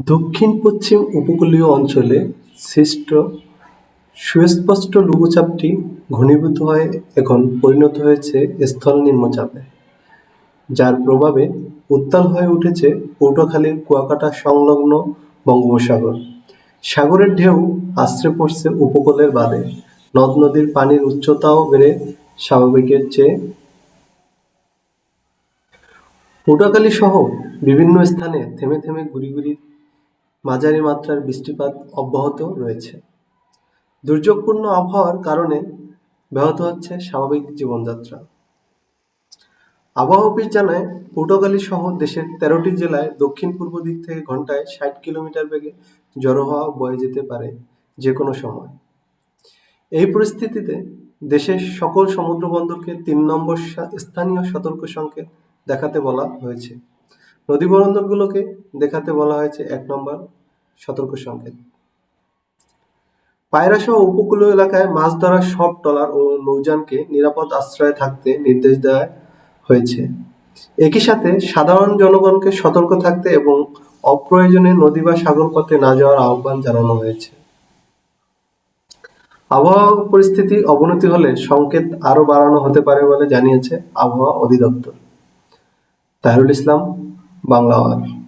দক্ষিণ-পশ্চিম উপকূলীয় অঞ্চলে সৃষ্ট সুস্পষ্ট লঘুচাপটি ঘনীভূত হয়ে এখন পরিণত হয়েছে স্থল নিম্নচাপে, যার প্রভাবে উত্তাল হয়ে উঠেছে পটুয়াখালীর কুয়াকাটা সংলগ্ন বঙ্গোপসাগর। সাগরের ঢেউ আছড়ে পড়ছে উপকূলের বাঁধে, নদ-নদীর পানির উচ্চতাও বেড়ে স্বাভাবিকের চেয়ে। পটুয়াখালীসহ বিভিন্ন স্থানে থেমে থেমে গুঁড়ি গুঁড়ি মাঝারি মাত্রার বৃষ্টিপাত অব্যাহত রয়েছে। দুর্যোগপূর্ণ আবহাওয়ার কারণে ব্যাহত হচ্ছে স্বাভাবিক জীবনযাত্রা। আবহাওয়া অফিস জানায়, পটুয়াখালী সহ দেশের ১৩টি জেলায় দক্ষিণ-পূর্ব দিক থেকে ঘন্টায় ৬০ কিলোমিটার বেগে ঝড়ো হাওয়া বয়ে যেতে পারে যেকোনো সময়। এই পরিস্থিতিতে দেশের সকল সমুদ্রবন্দরকে ৩ নম্বর স্থানীয় সতর্ক সংকেত দেখাতে বলা হয়েছে। নদীবন্দরগুলোকে দেখাতে বলা হয়েছে ১ নম্বর সতর্ক সংকেত। পায়রাসহ উপকূলীয় এলাকায় মাছ ধরার সব ট্রলার ও নৌযানকে নিরাপদ আশ্রয়ে থাকতে নির্দেশ দেওয়া হয়েছে। একই সাথে সাধারণ জনগণকে সতর্ক থাকতে এবং অপ্রয়োজনে নদী বা সাগর পথে না যাওয়ার আহ্বান জানানো হয়েছে। আবহাওয়া পরিস্থিতি অবনতি হলে সংকেত আরও বাড়ানো হতে পারে বলে জানিয়েছে আবহাওয়া অধিদপ্তর। তাহিরুল ইসলাম, বাংলা আওয়ার।